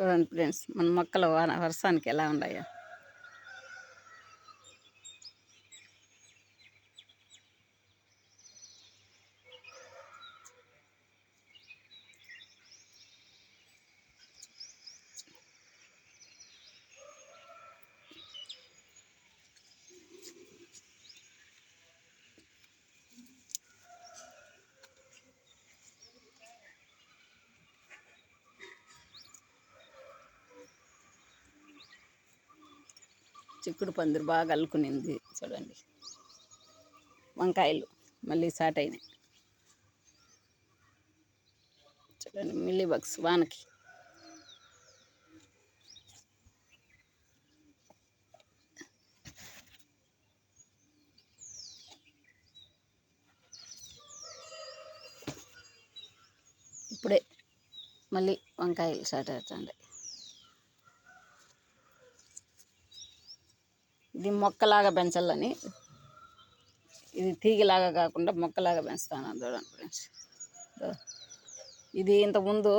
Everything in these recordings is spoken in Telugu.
చూడండి ఫ్రెండ్స్, మన మొక్కలు వర్షానికి ఎలా ఉన్నాయో. చిక్కుడు పందిరి బాగా అల్లుకునింది చూడండి. వంకాయలు మళ్ళీ స్టార్ట్ అయినాయి చూడండి. మిల్లీ బగ్స్ వానకి. ఇప్పుడే మళ్ళీ వంకాయలు స్టార్ట్ అవుతుంది. ఇది మొక్కలాగా పెంచాలని, ఇది తీగలాగా కాకుండా మొక్కలాగా పెంచుతాను చూడండి ఫ్రెండ్స్. ఇది ఇంతకుముందు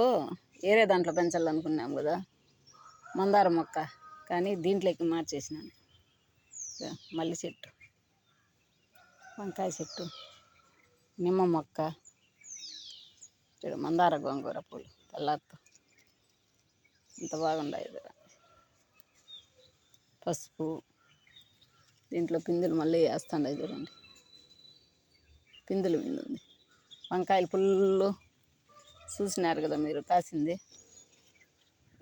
వేరే దాంట్లో పెంచాలనుకున్నాం కదా, మందార మొక్క, కానీ దీంట్లోకి మార్చేసినాను. మల్లి చెట్టు, వంకాయ చెట్టు, నిమ్మ మొక్క, మందార గోంగూర పూలు తెల్లారితో ఇంత బాగుండాయి కదా. పసుపు, దీంట్లో పిందులు మళ్ళీ వేస్తుండే చూడండి. పిందులు ఉంది. వంకాయలు పుల్లు చూసినారు కదా మీరు, కాసింది.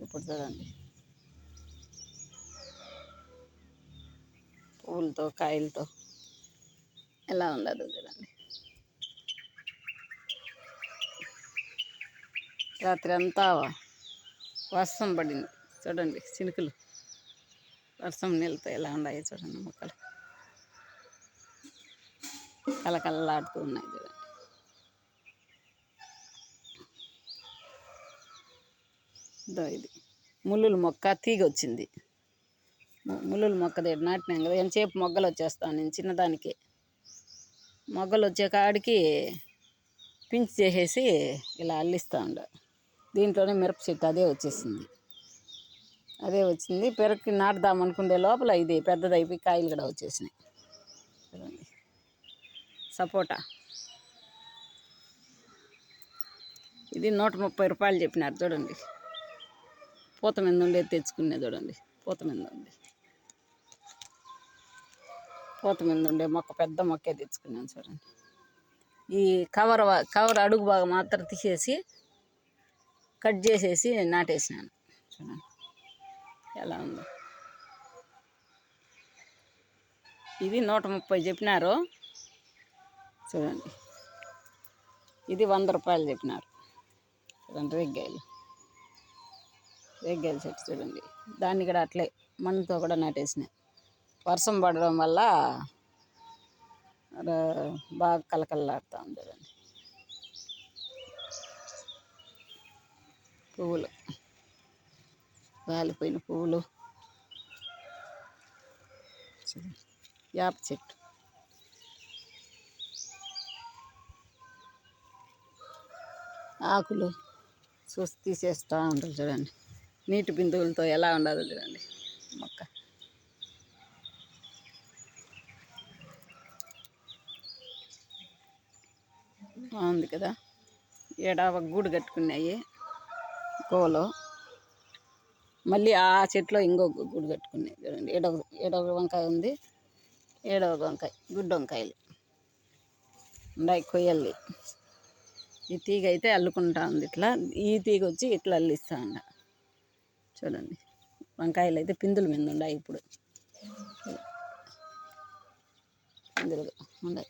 ఇప్పుడు చూడండి పువ్వులతో కాయలతో ఎలా ఉండదు చూడండి. రాత్రి అంతా వర్షం పడింది చూడండి. చినుకులు వర్షం నీళ్ళతో ఎలా ఉన్నాయి చూడండి. మొక్కలు కలకలలాడుతూ ఉన్నాయి చూడండి. ఇది ముల్లుల మొక్క తీగ వచ్చింది. ముల్లుల మొక్క దగ్గర నాటినాం కదా, ఎంతసేపు మొగ్గలు వచ్చేస్తాను నేను. చిన్నదానికి మొగ్గలు వచ్చే కాడికి పించి చేసేసి ఇలా అల్లిస్తూ ఉండ. దీంట్లోనే మిరప చెట్టు అదే వచ్చేసింది. అదే వచ్చింది. పెరక్కి నాటుదాం అనుకునే లోపల ఇది పెద్దదైపోయి కాయలు కూడా వచ్చేసినాయి చూడండి. సపోటా ఇది 130 రూపాయలు చెప్పినారు చూడండి. పూత మీద ఉండేది తెచ్చుకునే చూడండి. పూత మీద ఉంది. పూత మీద ఉండే మొక్క, పెద్ద మొక్కే తెచ్చుకున్నాను చూడండి. ఈ కవర్ అడుగు బాగా మాత్రం తీసేసి కట్ చేసేసి నాటేసినాను చూడండి ఎలా ఉందో. ఇది 130 చెప్పినారు చూడండి. ఇది 100 రూపాయలు చెప్పినారు చూడండి. రేగ్గాయల చెట్టు చూడండి. దాన్ని కూడా అట్లే మన్నుతో కూడా నాటేసినాయి. వర్షం పడడం వల్ల బాగా కలకలలాడుతూ ఉంది చూడండి. పువ్వులు, రాలిపోయిన పువ్వులు, వేప చెట్టు, ఆకులు చూసి తీసేస్తూ ఉంటారు చూడండి. నీటి బిందువులతో ఎలా ఉండదు చూడండి మొక్క. బాగుంది కదా. ఏడ ఒక గూడు కట్టుకున్నాయి కోలో. మళ్ళీ ఆ చెట్లో ఇంకొక గూడు కట్టుకున్నాయి చూడండి. ఏడవ వంకాయ ఉంది, ఏడవ వంకాయ, గుడ్డు వంకాయలు ఉన్నాయి. కొయ్యల్లి ఈ తీగ అయితే అల్లుకుంటా ఉంది ఇట్లా. ఈ తీగ వచ్చి ఇట్లా అల్లిస్తూ ఉండ చూడండి. వంకాయలు అయితే పిందుల మీద ఉన్నాయి. ఇప్పుడు పిందులు ఉన్నాయి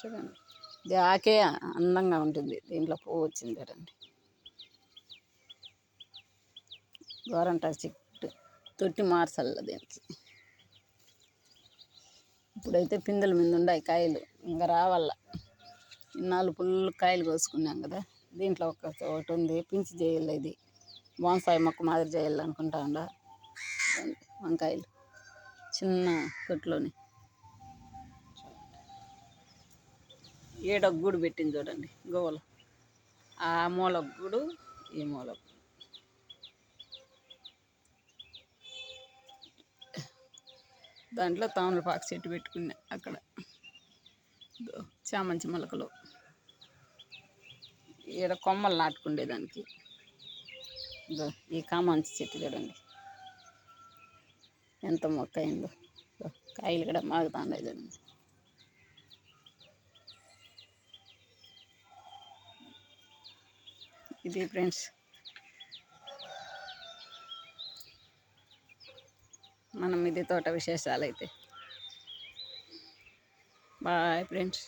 చూడండి. ఇది ఆకే అందంగా ఉంటుంది. దీంట్లో పువ్వు వచ్చింది చూడండి. గోరంటా చెట్టు, తొట్టి మార్చల్ల దీనికి. ఇప్పుడైతే పిందుల మీద ఉన్నాయి కాయలు, ఇంకా రావాల. ఇన్నాళ్ళు పుల్లు కాయలు కోసుకున్నాం కదా. దీంట్లో ఒకటి ఉంది, పించి చేయాలి. ఇది బోన్సాయి మొక్క మాదిరి చేయాలనుకుంటా ఉండ. వంకాయలు చిన్న కొట్లోని ఏడొక గూడు పెట్టింది చూడండి గోవలు. ఆ మూలకు కూడా ఈ మూలకు. దాంట్లో తమలపాకు చెట్టు పెట్టుకున్నా అక్కడ. చామంతి మొలకలు ఈడ కొమ్మలు నాటుకుండేదానికి. ఈ కామాంచి చెట్టు చూడండి ఎంత మొక్క అయిందో. కాయలు కూడా మాగుతాండే చూడండి. ఇది ఫ్రెండ్స్ మన మిద్దె తోట విశేషాలు అయితే. Boy friends.